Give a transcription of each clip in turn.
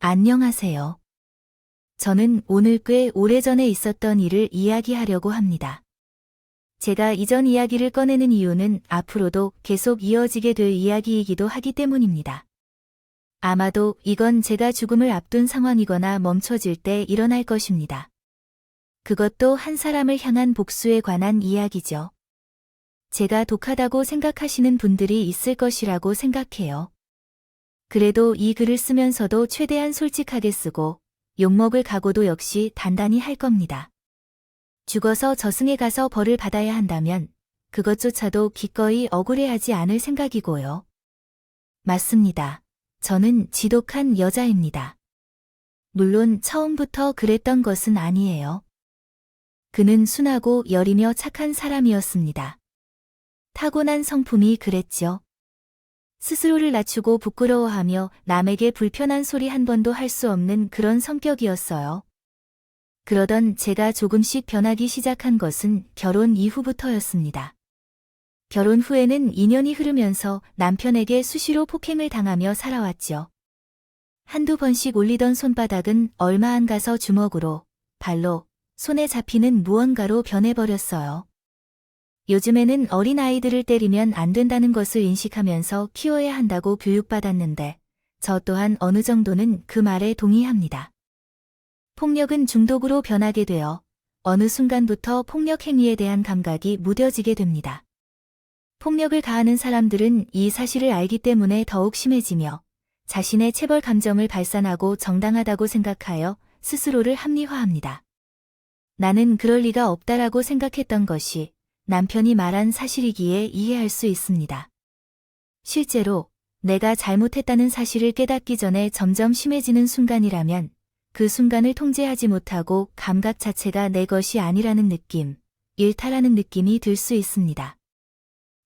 안녕하세요. 저는 오늘 꽤 오래전에 있었던 일을 이야기하려고 합니다. 제가 이전 이야기를 꺼내는 이유는 앞으로도 계속 이어지게 될 이야기이기도 하기 때문입니다. 아마도 이건 제가 죽음을 앞둔 상황이거나 멈춰질 때 일어날 것입니다. 그것도 한 사람을 향한 복수에 관한 이야기죠. 제가 독하다고 생각하시는 분들이 있을 것이라고 생각해요. 그래도 이 글을 쓰면서도 최대한 솔직하게 쓰고 욕먹을 각오도 역시 단단히 할 겁니다. 죽어서 저승에 가서 벌을 받아야 한다면 그것조차도 기꺼이 억울해하지 않을 생각이고요. 맞습니다. 저는 지독한 여자입니다. 물론 처음부터 그랬던 것은 아니에요. 그는 순하고 여리며 착한 사람이었습니다. 타고난 성품이 그랬죠. 스스로를 낮추고 부끄러워하며 남에게 불편한 소리 한 번도 할 수 없는 그런 성격이었어요. 그러던 제가 조금씩 변하기 시작한 것은 결혼 이후부터였습니다. 결혼 후에는 2년이 흐르면서 남편에게 수시로 폭행을 당하며 살아왔죠. 한두 번씩 올리던 손바닥은 얼마 안 가서 주먹으로, 발로, 손에 잡히는 무언가로 변해버렸어요. 요즘에는 어린 아이들을 때리면 안 된다는 것을 인식하면서 키워야 한다고 교육받았는데 저 또한 어느 정도는 그 말에 동의합니다. 폭력은 중독으로 변하게 되어 어느 순간부터 폭력 행위에 대한 감각이 무뎌지게 됩니다. 폭력을 가하는 사람들은 이 사실을 알기 때문에 더욱 심해지며 자신의 체벌 감정을 발산하고 정당하다고 생각하여 스스로를 합리화합니다. 나는 그럴 리가 없다라고 생각했던 것이 남편이 말한 사실이기에 이해할 수 있습니다. 실제로 내가 잘못했다는 사실을 깨닫기 전에 점점 심해지는 순간이라면 그 순간을 통제하지 못하고 감각 자체가 내 것이 아니라는 느낌, 일탈하는 느낌이 들 수 있습니다.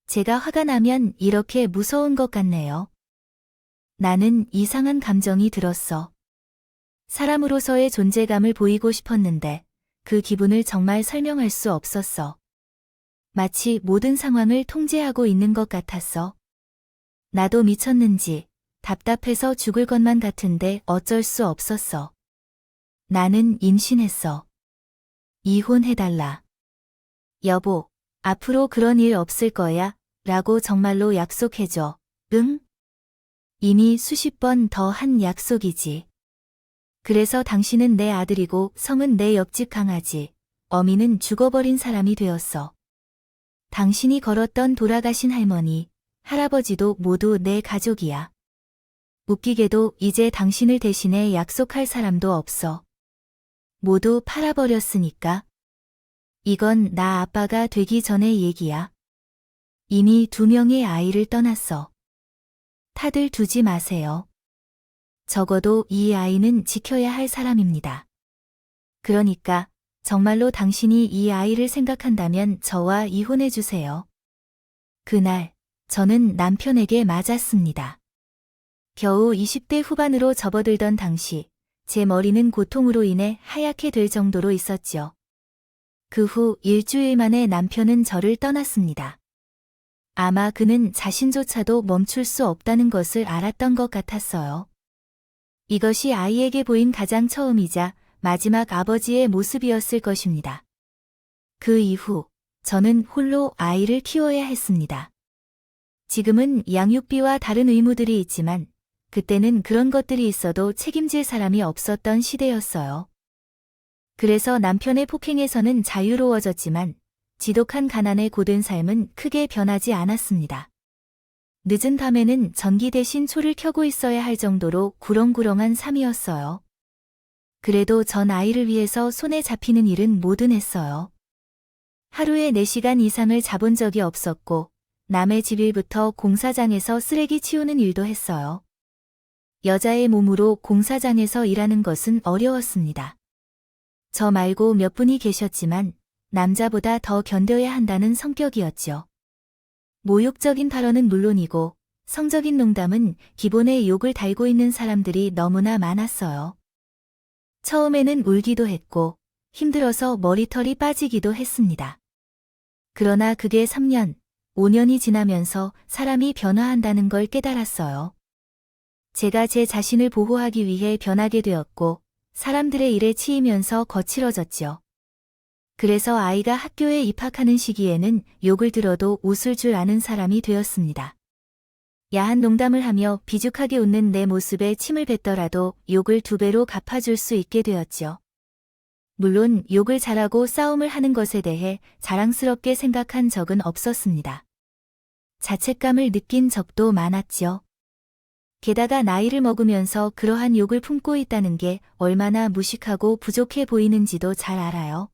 제가 화가 나면 이렇게 무서운 것 같네요. 나는 이상한 감정이 들었어. 사람으로서의 존재감을 보이고 싶었는데 그 기분을 정말 설명할 수 없었어. 마치 모든 상황을 통제하고 있는 것 같았어. 나도 미쳤는지 답답해서 죽을 것만 같은데 어쩔 수 없었어. 나는 임신했어. 이혼해달라. 여보, 앞으로 그런 일 없을 거야, 라고 정말로 약속해줘. 응? 이미 수십 번 더 한 약속이지. 그래서 당신은 내 아들이고 성은 내 옆집 강아지, 어미는 죽어버린 사람이 되었어. 당신이 걸었던 돌아가신 할머니, 할아버지도 모두 내 가족이야. 웃기게도 이제 당신을 대신해 약속할 사람도 없어. 모두 팔아버렸으니까. 이건 나 아빠가 되기 전의 얘기야. 이미 2명의 아이를 떠났어. 타들 두지 마세요. 적어도 이 아이는 지켜야 할 사람입니다. 그러니까 정말로 당신이 이 아이를 생각한다면 저와 이혼해주세요. 그날 저는 남편에게 맞았습니다. 겨우 20대 후반으로 접어들던 당시 제 머리는 고통으로 인해 하얗게 될 정도로 있었죠. 그 후 일주일 만에 남편은 저를 떠났습니다. 아마 그는 자신조차도 멈출 수 없다는 것을 알았던 것 같았어요. 이것이 아이에게 보인 가장 처음이자 마지막 아버지의 모습이었을 것입니다. 그 이후 저는 홀로 아이를 키워야 했습니다. 지금은 양육비와 다른 의무들이 있지만 그때는 그런 것들이 있어도 책임질 사람이 없었던 시대였어요. 그래서 남편의 폭행에서는 자유로워졌지만 지독한 가난에 고된 삶은 크게 변하지 않았습니다. 늦은 밤에는 전기 대신 초를 켜고 있어야 할 정도로 구렁구렁한 삶이었어요. 그래도 전 아이를 위해서 손에 잡히는 일은 뭐든 했어요. 하루에 4시간 이상을 자본 적이 없었고 남의 집 일부터 공사장에서 쓰레기 치우는 일도 했어요. 여자의 몸으로 공사장에서 일하는 것은 어려웠습니다. 저 말고 몇 분이 계셨지만 남자보다 더 견뎌야 한다는 성격이었죠. 모욕적인 발언은 물론이고 성적인 농담은 기본에 욕을 달고 있는 사람들이 너무나 많았어요. 처음에는 울기도 했고 힘들어서 머리털이 빠지기도 했습니다. 그러나 그게 3년, 5년이 지나면서 사람이 변화한다는 걸 깨달았어요. 제가 제 자신을 보호하기 위해 변하게 되었고 사람들의 일에 치이면서 거칠어졌죠. 그래서 아이가 학교에 입학하는 시기에는 욕을 들어도 웃을 줄 아는 사람이 되었습니다. 야한 농담을 하며 비죽하게 웃는 내 모습에 침을 뱉더라도 욕을 2배로 갚아줄 수 있게 되었죠. 물론 욕을 잘하고 싸움을 하는 것에 대해 자랑스럽게 생각한 적은 없었습니다. 자책감을 느낀 적도 많았죠. 게다가 나이를 먹으면서 그러한 욕을 품고 있다는 게 얼마나 무식하고 부족해 보이는지도 잘 알아요.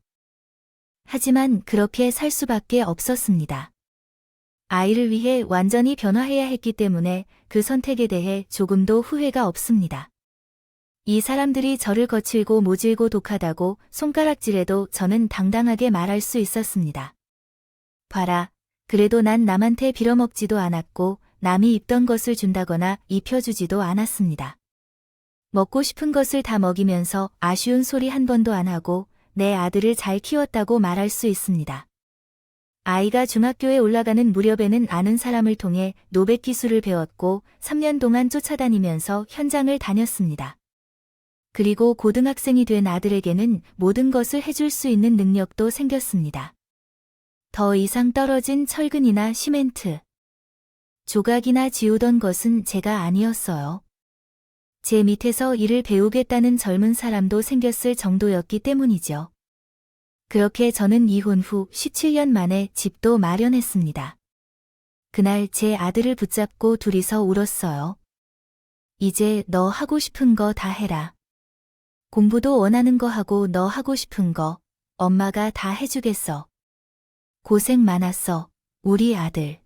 하지만 그렇게 살 수밖에 없었습니다. 아이를 위해 완전히 변화해야 했기 때문에 그 선택에 대해 조금도 후회가 없습니다. 이 사람들이 저를 거칠고 모질고 독하다고 손가락질해도 저는 당당하게 말할 수 있었습니다. 봐라, 그래도 난 남한테 빌어먹지도 않았고 남이 입던 것을 준다거나 입혀주지도 않았습니다. 먹고 싶은 것을 다 먹이면서 아쉬운 소리 한 번도 안 하고 내 아들을 잘 키웠다고 말할 수 있습니다. 아이가 중학교에 올라가는 무렵에는 아는 사람을 통해 노백 기술을 배웠고 3년 동안 쫓아다니면서 현장을 다녔습니다. 그리고 고등학생이 된 아들에게는 모든 것을 해줄 수 있는 능력도 생겼습니다. 더 이상 떨어진 철근이나 시멘트, 조각이나 지우던 것은 제가 아니었어요. 제 밑에서 일을 배우겠다는 젊은 사람도 생겼을 정도였기 때문이죠. 그렇게 저는 이혼 후 17년 만에 집도 마련했습니다. 그날 제 아들을 붙잡고 둘이서 울었어요. 이제 너 하고 싶은 거 다 해라. 공부도 원하는 거 하고 너 하고 싶은 거 엄마가 다 해주겠어. 고생 많았어, 우리 아들.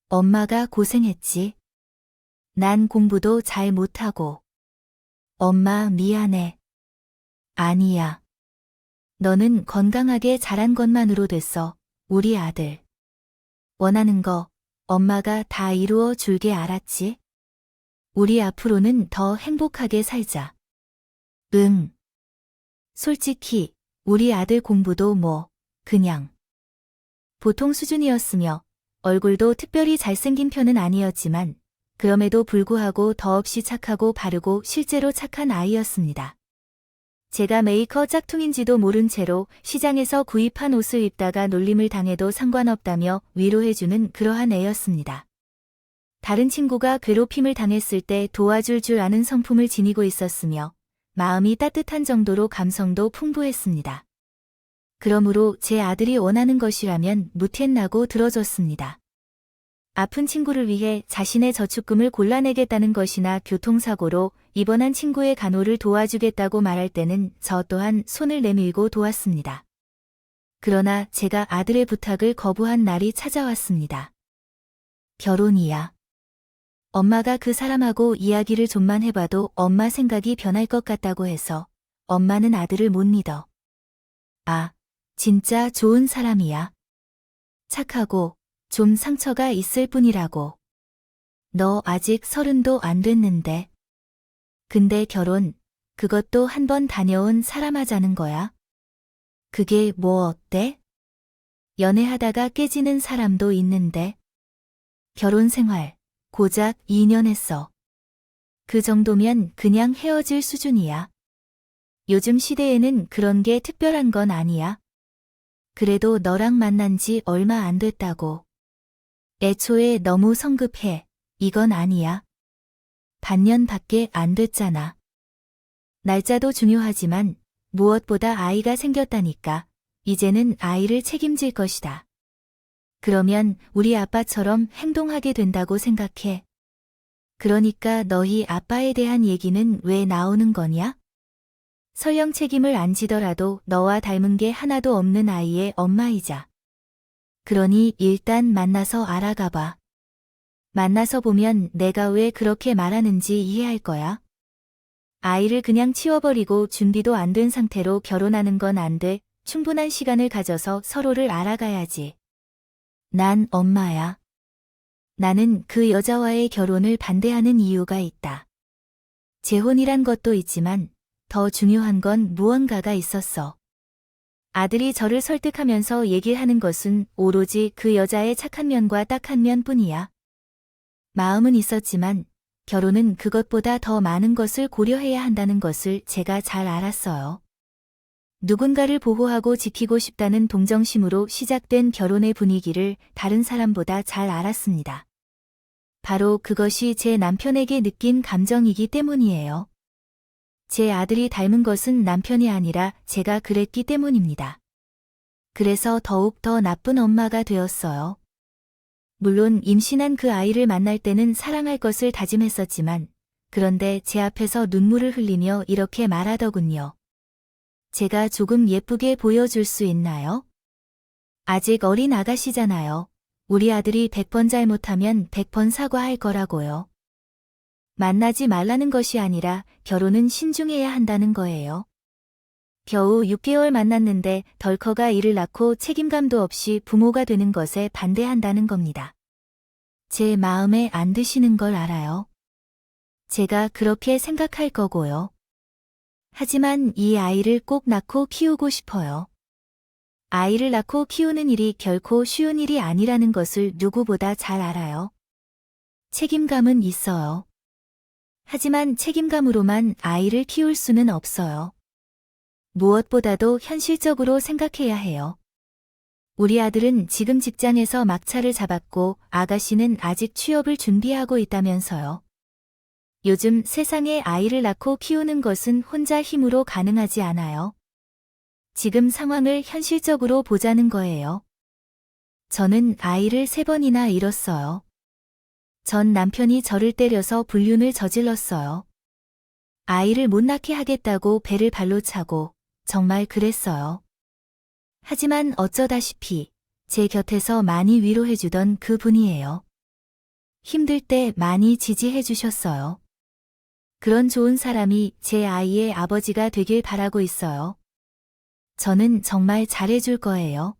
엄마가 고생했지. 난 공부도 잘 못하고. 엄마 미안해. 아니야. 너는 건강하게 자란 것만으로 됐어, 우리 아들. 원하는 거 엄마가 다 이루어 줄게 알았지? 우리 앞으로는 더 행복하게 살자. 응. 솔직히 우리 아들 공부도 그냥 보통 수준이었으며 얼굴도 특별히 잘생긴 편은 아니었지만 그럼에도 불구하고 더없이 착하고 바르고 실제로 착한 아이였습니다. 제가 메이커 짝퉁인지도 모른 채로 시장에서 구입한 옷을 입다가 놀림을 당해도 상관없다며 위로해주는 그러한 애였습니다. 다른 친구가 괴롭힘을 당했을 때 도와줄 줄 아는 성품을 지니고 있었으며 마음이 따뜻한 정도로 감성도 풍부했습니다. 그러므로 제 아들이 원하는 것이라면 무텐나고 들어줬습니다. 아픈 친구를 위해 자신의 저축금을 골라내겠다는 것이나 교통사고로 입원한 친구의 간호를 도와주겠다고 말할 때는 저 또한 손을 내밀고 도왔습니다. 그러나 제가 아들의 부탁을 거부한 날이 찾아왔습니다. 결혼이야. 엄마가 그 사람하고 이야기를 좀만 해봐도 엄마 생각이 변할 것 같다고 해서 엄마는 아들을 못 믿어. 아, 진짜 좋은 사람이야. 착하고 좀 상처가 있을 뿐이라고. 너 아직 30도 안 됐는데. 근데 결혼, 그것도 한 번 다녀온 사람 하자는 거야. 그게 뭐 어때? 연애하다가 깨지는 사람도 있는데. 결혼 생활, 고작 2년 했어. 그 정도면 그냥 헤어질 수준이야. 요즘 시대에는 그런 게 특별한 건 아니야. 그래도 너랑 만난 지 얼마 안 됐다고. 애초에 너무 성급해. 이건 아니야. 반년밖에 안 됐잖아. 날짜도 중요하지만 무엇보다 아이가 생겼다니까. 이제는 아이를 책임질 것이다. 그러면 우리 아빠처럼 행동하게 된다고 생각해. 그러니까 너희 아빠에 대한 얘기는 왜 나오는 거냐? 설령 책임을 안 지더라도 너와 닮은 게 하나도 없는 아이의 엄마이자. 그러니 일단 만나서 알아가봐. 만나서 보면 내가 왜 그렇게 말하는지 이해할 거야. 아이를 그냥 치워버리고 준비도 안 된 상태로 결혼하는 건 안 돼. 충분한 시간을 가져서 서로를 알아가야지. 난 엄마야. 나는 그 여자와의 결혼을 반대하는 이유가 있다. 재혼이란 것도 있지만 더 중요한 건 무언가가 있었어. 아들이 저를 설득하면서 얘기하는 것은 오로지 그 여자의 착한 면과 딱한 면뿐이야. 마음은 있었지만 결혼은 그것보다 더 많은 것을 고려해야 한다는 것을 제가 잘 알았어요. 누군가를 보호하고 지키고 싶다는 동정심으로 시작된 결혼의 분위기를 다른 사람보다 잘 알았습니다. 바로 그것이 제 남편에게 느낀 감정이기 때문이에요. 제 아들이 닮은 것은 남편이 아니라 제가 그랬기 때문입니다. 그래서 더욱 더 나쁜 엄마가 되었어요. 물론 임신한 그 아이를 만날 때는 사랑할 것을 다짐했었지만, 그런데 제 앞에서 눈물을 흘리며 이렇게 말하더군요. 제가 조금 예쁘게 보여줄 수 있나요? 아직 어린 아가씨잖아요. 우리 아들이 100번 잘못하면 100번 사과할 거라고요. 만나지 말라는 것이 아니라 결혼은 신중해야 한다는 거예요. 겨우 6개월 만났는데 덜커가 이를 낳고 책임감도 없이 부모가 되는 것에 반대한다는 겁니다. 제 마음에 안 드시는 걸 알아요. 제가 그렇게 생각할 거고요. 하지만 이 아이를 꼭 낳고 키우고 싶어요. 아이를 낳고 키우는 일이 결코 쉬운 일이 아니라는 것을 누구보다 잘 알아요. 책임감은 있어요. 하지만 책임감으로만 아이를 키울 수는 없어요. 무엇보다도 현실적으로 생각해야 해요. 우리 아들은 지금 직장에서 막차를 잡았고 아가씨는 아직 취업을 준비하고 있다면서요. 요즘 세상에 아이를 낳고 키우는 것은 혼자 힘으로 가능하지 않아요. 지금 상황을 현실적으로 보자는 거예요. 저는 아이를 3번이나 잃었어요. 전 남편이 저를 때려서 불륜을 저질렀어요. 아이를 못 낳게 하겠다고 배를 발로 차고 정말 그랬어요. 하지만 어쩌다시피 제 곁에서 많이 위로해주던 그 분이에요. 힘들 때 많이 지지해주셨어요. 그런 좋은 사람이 제 아이의 아버지가 되길 바라고 있어요. 저는 정말 잘해줄 거예요.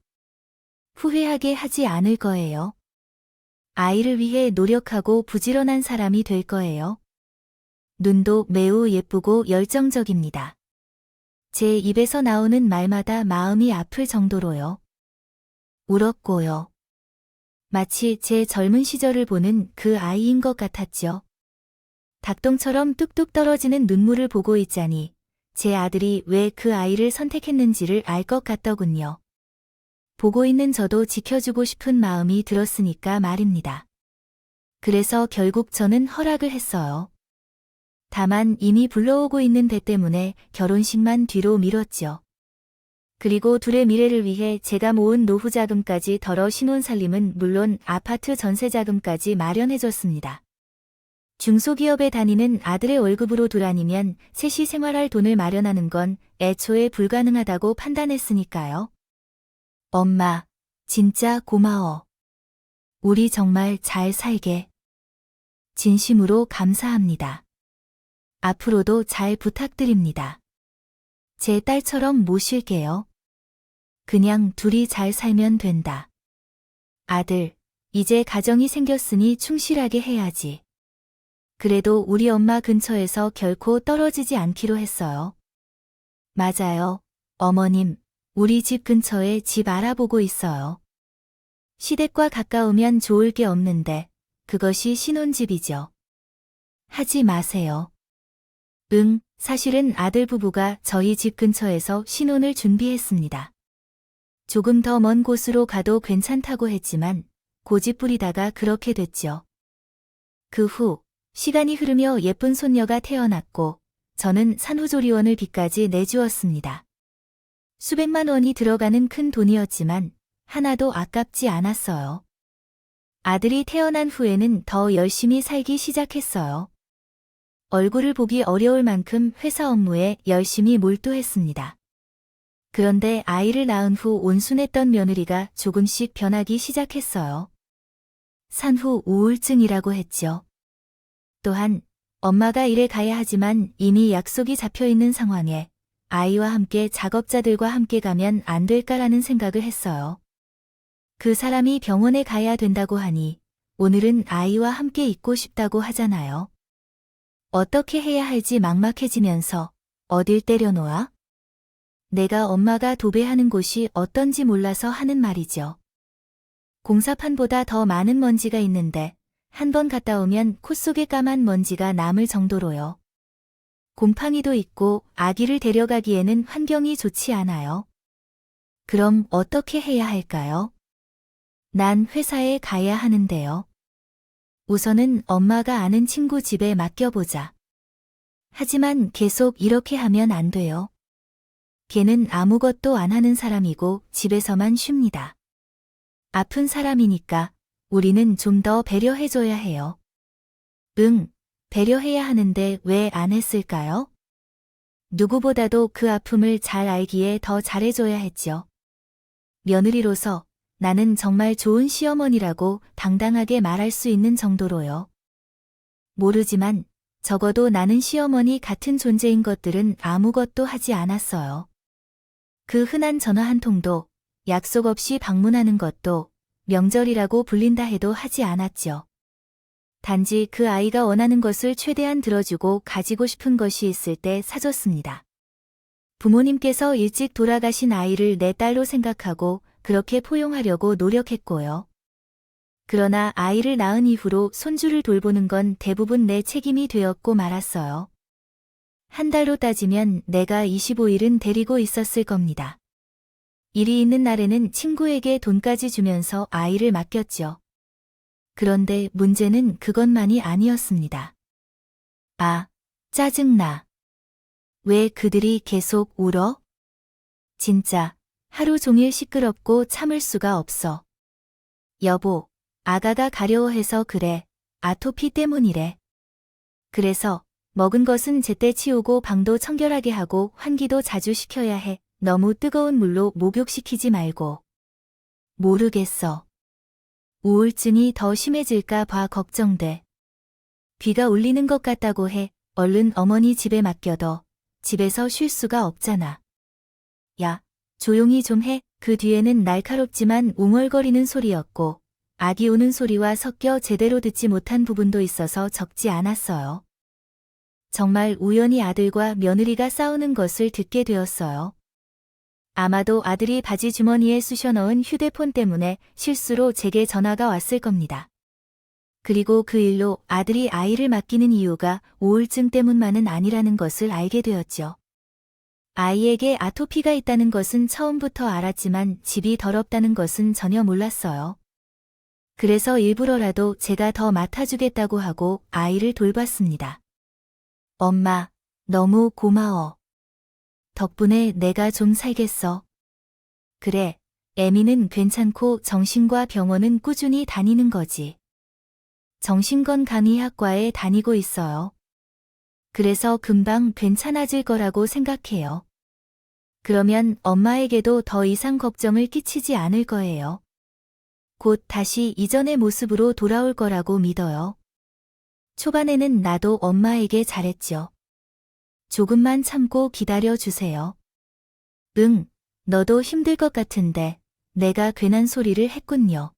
후회하게 하지 않을 거예요. 아이를 위해 노력하고 부지런한 사람이 될 거예요. 눈도 매우 예쁘고 열정적입니다. 제 입에서 나오는 말마다 마음이 아플 정도로요. 울었고요. 마치 제 젊은 시절을 보는 그 아이인 것 같았죠. 닭똥처럼 뚝뚝 떨어지는 눈물을 보고 있자니 제 아들이 왜 그 아이를 선택했는지를 알 것 같더군요. 보고 있는 저도 지켜주고 싶은 마음이 들었으니까 말입니다. 그래서 결국 저는 허락을 했어요. 다만 이미 불러오고 있는 배 때문에 결혼식만 뒤로 미뤘죠. 그리고 둘의 미래를 위해 제가 모은 노후 자금까지 덜어 신혼살림은 물론 아파트 전세 자금까지 마련해줬습니다. 중소기업에 다니는 아들의 월급으로 둘 아니면 셋이 생활할 돈을 마련하는 건 애초에 불가능하다고 판단했으니까요. 엄마, 진짜 고마워. 우리 정말 잘 살게. 진심으로 감사합니다. 앞으로도 잘 부탁드립니다. 제 딸처럼 모실게요. 그냥 둘이 잘 살면 된다. 아들, 이제 가정이 생겼으니 충실하게 해야지. 그래도 우리 엄마 근처에서 결코 떨어지지 않기로 했어요. 맞아요, 어머님. 우리 집 근처에 집 알아보고 있어요. 시댁과 가까우면 좋을 게 없는데 그것이 신혼집이죠. 하지 마세요. 응, 사실은 아들 부부가 저희 집 근처에서 신혼을 준비했습니다. 조금 더 먼 곳으로 가도 괜찮다고 했지만 고집 부리다가 그렇게 됐죠. 그 후 시간이 흐르며 예쁜 손녀가 태어났고 저는 산후조리원을 비까지 내주었습니다. 수백만 원이 들어가는 큰 돈이었지만 하나도 아깝지 않았어요. 아들이 태어난 후에는 더 열심히 살기 시작했어요. 얼굴을 보기 어려울 만큼 회사 업무에 열심히 몰두했습니다. 그런데 아이를 낳은 후 온순했던 며느리가 조금씩 변하기 시작했어요. 산후 우울증이라고 했죠. 또한 엄마가 일에 가야 하지만 이미 약속이 잡혀 있는 상황에 아이와 함께 작업자들과 함께 가면 안 될까라는 생각을 했어요. 그 사람이 병원에 가야 된다고 하니 오늘은 아이와 함께 있고 싶다고 하잖아요. 어떻게 해야 할지 막막해지면서 어딜 때려놓아? 내가 엄마가 도배하는 곳이 어떤지 몰라서 하는 말이죠. 공사판보다 더 많은 먼지가 있는데 한 번 갔다 오면 코 속에 까만 먼지가 남을 정도로요. 곰팡이도 있고 아기를 데려가기에는 환경이 좋지 않아요. 그럼 어떻게 해야 할까요? 난 회사에 가야 하는데요. 우선은 엄마가 아는 친구 집에 맡겨보자. 하지만 계속 이렇게 하면 안 돼요. 걔는 아무것도 안 하는 사람이고 집에서만 쉽니다. 아픈 사람이니까 우리는 좀 더 배려해줘야 해요. 응, 배려해야 하는데 왜 안 했을까요? 누구보다도 그 아픔을 잘 알기에 더 잘해줘야 했죠. 며느리로서 나는 정말 좋은 시어머니라고 당당하게 말할 수 있는 정도로요. 모르지만 적어도 나는 시어머니 같은 존재인 것들은 아무것도 하지 않았어요. 그 흔한 전화 한 통도 약속 없이 방문하는 것도 명절이라고 불린다 해도 하지 않았죠. 단지 그 아이가 원하는 것을 최대한 들어주고 가지고 싶은 것이 있을 때 사줬습니다. 부모님께서 일찍 돌아가신 아이를 내 딸로 생각하고 그렇게 포용하려고 노력했고요. 그러나 아이를 낳은 이후로 손주를 돌보는 건 대부분 내 책임이 되었고 말았어요. 한 달로 따지면 내가 25일은 데리고 있었을 겁니다. 일이 있는 날에는 친구에게 돈까지 주면서 아이를 맡겼죠. 그런데 문제는 그것만이 아니었습니다. 아, 짜증나. 왜 그들이 계속 울어? 진짜 하루 종일 시끄럽고 참을 수가 없어. 여보, 아가가 가려워해서 그래. 아토피 때문이래. 그래서 먹은 것은 제때 치우고 방도 청결하게 하고 환기도 자주 시켜야 해. 너무 뜨거운 물로 목욕시키지 말고. 모르겠어. 우울증이 더 심해질까 봐 걱정돼. 귀가 울리는 것 같다고 해. 얼른 어머니 집에 맡겨둬. 집에서 쉴 수가 없잖아. 야, 조용히 좀 해. 그 뒤에는 날카롭지만 웅얼거리는 소리였고 아기 우는 소리와 섞여 제대로 듣지 못한 부분도 있어서 적지 않았어요. 정말 우연히 아들과 며느리가 싸우는 것을 듣게 되었어요. 아마도 아들이 바지 주머니에 쑤셔 넣은 휴대폰 때문에 실수로 제게 전화가 왔을 겁니다. 그리고 그 일로 아들이 아이를 맡기는 이유가 우울증 때문만은 아니라는 것을 알게 되었죠. 아이에게 아토피가 있다는 것은 처음부터 알았지만 집이 더럽다는 것은 전혀 몰랐어요. 그래서 일부러라도 제가 더 맡아주겠다고 하고 아이를 돌봤습니다. 엄마, 너무 고마워. 덕분에 내가 좀 살겠어. 그래, 애미는 괜찮고 정신과 병원은 꾸준히 다니는 거지. 정신건강의학과에 다니고 있어요. 그래서 금방 괜찮아질 거라고 생각해요. 그러면 엄마에게도 더 이상 걱정을 끼치지 않을 거예요. 곧 다시 이전의 모습으로 돌아올 거라고 믿어요. 초반에는 나도 엄마에게 잘했죠. 조금만 참고 기다려 주세요. 응, 너도 힘들 것 같은데 내가 괜한 소리를 했군요.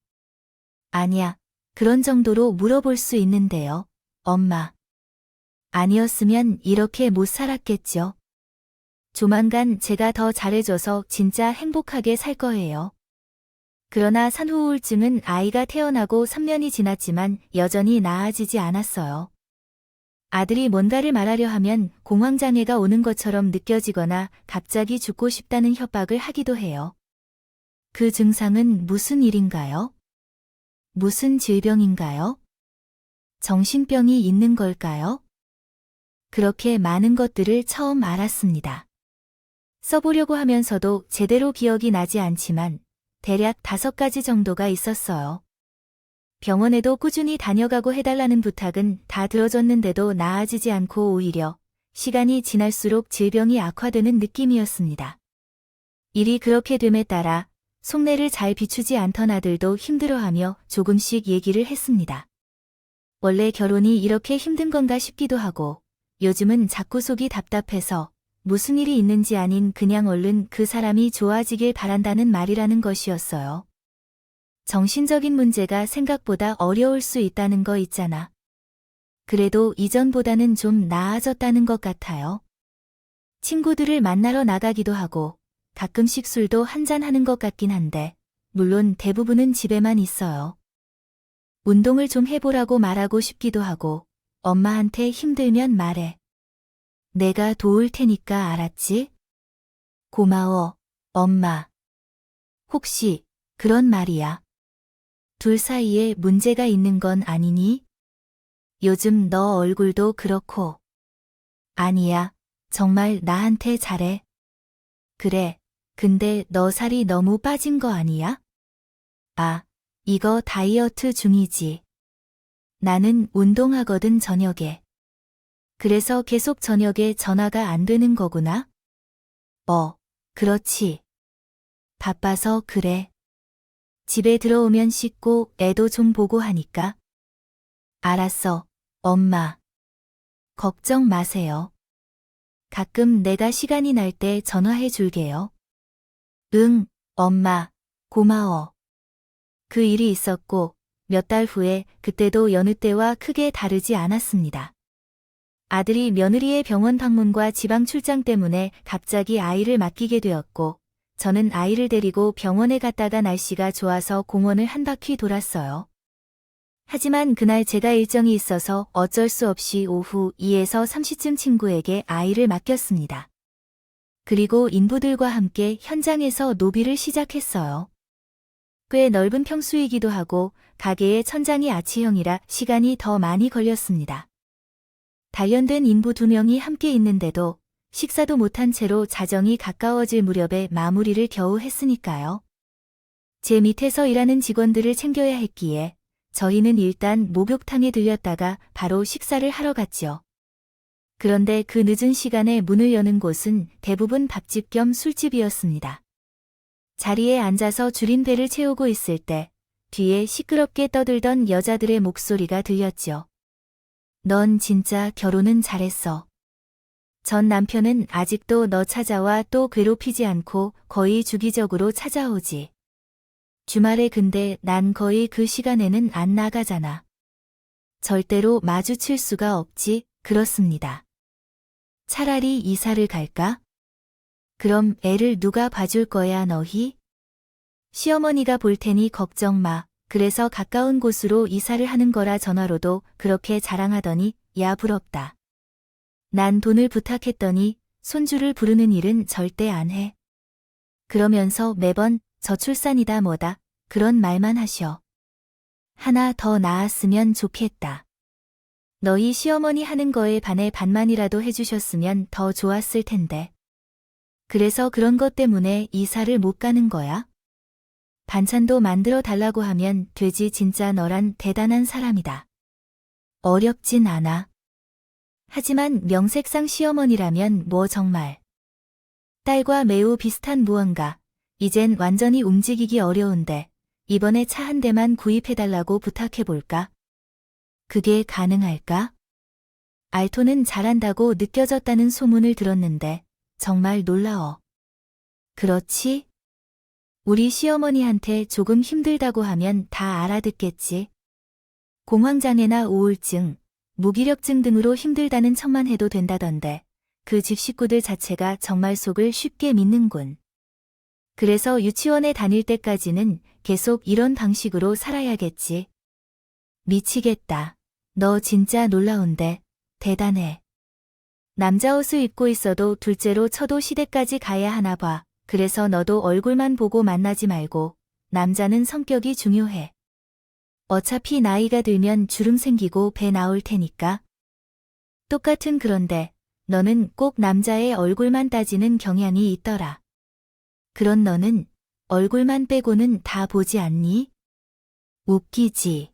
아니야, 그런 정도로 물어볼 수 있는데요, 엄마. 아니었으면 이렇게 못 살았겠죠. 조만간 제가 더 잘해줘서 진짜 행복하게 살 거예요. 그러나 산후우울증은 아이가 태어나고 3년이 지났지만 여전히 나아지지 않았어요. 아들이 뭔가를 말하려 하면 공황장애가 오는 것처럼 느껴지거나 갑자기 죽고 싶다는 협박을 하기도 해요. 그 증상은 무슨 일인가요? 무슨 질병인가요? 정신병이 있는 걸까요? 그렇게 많은 것들을 처음 알았습니다. 써보려고 하면서도 제대로 기억이 나지 않지만 대략 5가지 정도가 있었어요. 병원에도 꾸준히 다녀가고 해달라는 부탁은 다 들어줬는데도 나아지지 않고 오히려 시간이 지날수록 질병이 악화되는 느낌이었습니다. 일이 그렇게 됨에 따라 속내를 잘 비추지 않던 아들도 힘들어하며 조금씩 얘기를 했습니다. 원래 결혼이 이렇게 힘든 건가 싶기도 하고 요즘은 자꾸 속이 답답해서 무슨 일이 있는지 아닌 그냥 얼른 그 사람이 좋아지길 바란다는 말이라는 것이었어요. 정신적인 문제가 생각보다 어려울 수 있다는 거 있잖아. 그래도 이전보다는 좀 나아졌다는 것 같아요. 친구들을 만나러 나가기도 하고 가끔씩 술도 한잔하는 것 같긴 한데 물론 대부분은 집에만 있어요. 운동을 좀 해보라고 말하고 싶기도 하고 엄마한테 힘들면 말해. 내가 도울 테니까 알았지? 고마워, 엄마. 혹시 그런 말이야. 둘 사이에 문제가 있는 건 아니니? 요즘 너 얼굴도 그렇고. 아니야, 정말 나한테 잘해. 그래, 근데 너 살이 너무 빠진 거 아니야? 아, 이거 다이어트 중이지. 나는 운동하거든 저녁에. 그래서 계속 저녁에 전화가 안 되는 거구나? 그렇지. 바빠서 그래. 집에 들어오면 씻고 애도 좀 보고 하니까. 알았어, 엄마. 걱정 마세요. 가끔 내가 시간이 날 때 전화해 줄게요. 응, 엄마. 고마워. 그 일이 있었고 몇 달 후에 그때도 여느 때와 크게 다르지 않았습니다. 아들이 며느리의 병원 방문과 지방 출장 때문에 갑자기 아이를 맡기게 되었고 저는 아이를 데리고 병원에 갔다가 날씨가 좋아서 공원을 한 바퀴 돌았어요. 하지만 그날 제가 일정이 있어서 어쩔 수 없이 오후 2에서 3시쯤 친구에게 아이를 맡겼습니다. 그리고 인부들과 함께 현장에서 노비를 시작했어요. 꽤 넓은 평수이기도 하고 가게의 천장이 아치형이라 시간이 더 많이 걸렸습니다. 단련된 인부 2명이 함께 있는데도 식사도 못한 채로 자정이 가까워질 무렵에 마무리를 겨우 했으니까요. 제 밑에서 일하는 직원들을 챙겨야 했기에 저희는 일단 목욕탕에 들렸다가 바로 식사를 하러 갔지요. 그런데 그 늦은 시간에 문을 여는 곳은 대부분 밥집 겸 술집이었습니다. 자리에 앉아서 줄인 배를 채우고 있을 때 뒤에 시끄럽게 떠들던 여자들의 목소리가 들렸지요. 넌 진짜 결혼은 잘했어. 전 남편은 아직도 너 찾아와 또 괴롭히지 않고 거의 주기적으로 찾아오지. 주말에 근데 난 거의 그 시간에는 안 나가잖아. 절대로 마주칠 수가 없지, 그렇습니다. 차라리 이사를 갈까? 그럼 애를 누가 봐줄 거야 너희? 시어머니가 볼 테니 걱정 마. 그래서 가까운 곳으로 이사를 하는 거라 전화로도 그렇게 자랑하더니 야 부럽다. 난 돈을 부탁했더니 손주를 부르는 일은 절대 안 해. 그러면서 매번 저출산이다 뭐다 그런 말만 하셔. 하나 더 낳았으면 좋겠다. 너희 시어머니 하는 거에 반해 반만이라도 해주셨으면 더 좋았을 텐데. 그래서 그런 것 때문에 이사를 못 가는 거야? 반찬도 만들어 달라고 하면 되지. 진짜 너란 대단한 사람이다. 어렵진 않아. 하지만 명색상 시어머니라면 뭐 정말. 딸과 매우 비슷한 무언가. 이젠 완전히 움직이기 어려운데 이번에 차 한 대만 구입해달라고 부탁해볼까? 그게 가능할까? 알토는 잘한다고 느껴졌다는 소문을 들었는데 정말 놀라워. 그렇지? 우리 시어머니한테 조금 힘들다고 하면 다 알아듣겠지. 공황장애나 우울증, 무기력증 등으로 힘들다는 척만 해도 된다던데 그 집 식구들 자체가 정말 속을 쉽게 믿는군. 그래서 유치원에 다닐 때까지는 계속 이런 방식으로 살아야겠지. 미치겠다. 너 진짜 놀라운데 대단해. 남자 옷을 입고 있어도 둘째로 쳐도 시댁까지 가야 하나 봐. 그래서 너도 얼굴만 보고 만나지 말고 남자는 성격이 중요해. 어차피 나이가 들면 주름 생기고 배 나올 테니까. 똑같은 그런데 너는 꼭 남자의 얼굴만 따지는 경향이 있더라. 그런 너는 얼굴만 빼고는 다 보지 않니? 웃기지.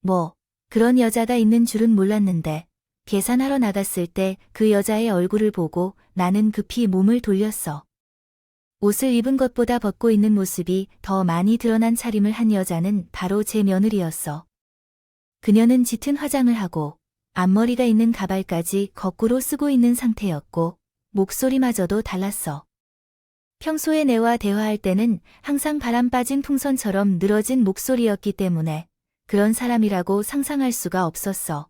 뭐 그런 여자가 있는 줄은 몰랐는데 계산하러 나갔을 때 그 여자의 얼굴을 보고 나는 급히 몸을 돌렸어. 옷을 입은 것보다 벗고 있는 모습이 더 많이 드러난 차림을 한 여자는 바로 제 며느리였어. 그녀는 짙은 화장을 하고 앞머리가 있는 가발까지 거꾸로 쓰고 있는 상태였고 목소리마저도 달랐어. 평소에 내와 대화할 때는 항상 바람 빠진 풍선처럼 늘어진 목소리였기 때문에 그런 사람이라고 상상할 수가 없었어.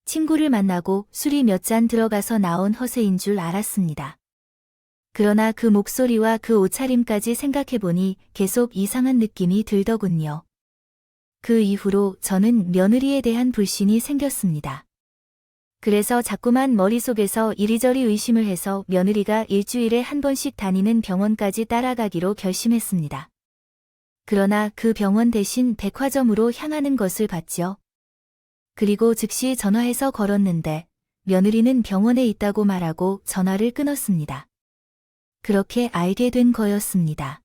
친구를 만나고 술이 몇 잔 들어가서 나온 허세인 줄 알았습니다. 그러나 그 목소리와 그 옷차림까지 생각해보니 계속 이상한 느낌이 들더군요. 그 이후로 저는 며느리에 대한 불신이 생겼습니다. 그래서 자꾸만 머릿속에서 이리저리 의심을 해서 며느리가 일주일에 한 번씩 다니는 병원까지 따라가기로 결심했습니다. 그러나 그 병원 대신 백화점으로 향하는 것을 봤죠. 그리고 즉시 전화해서 걸었는데 며느리는 병원에 있다고 말하고 전화를 끊었습니다. 그렇게 알게 된 거였습니다.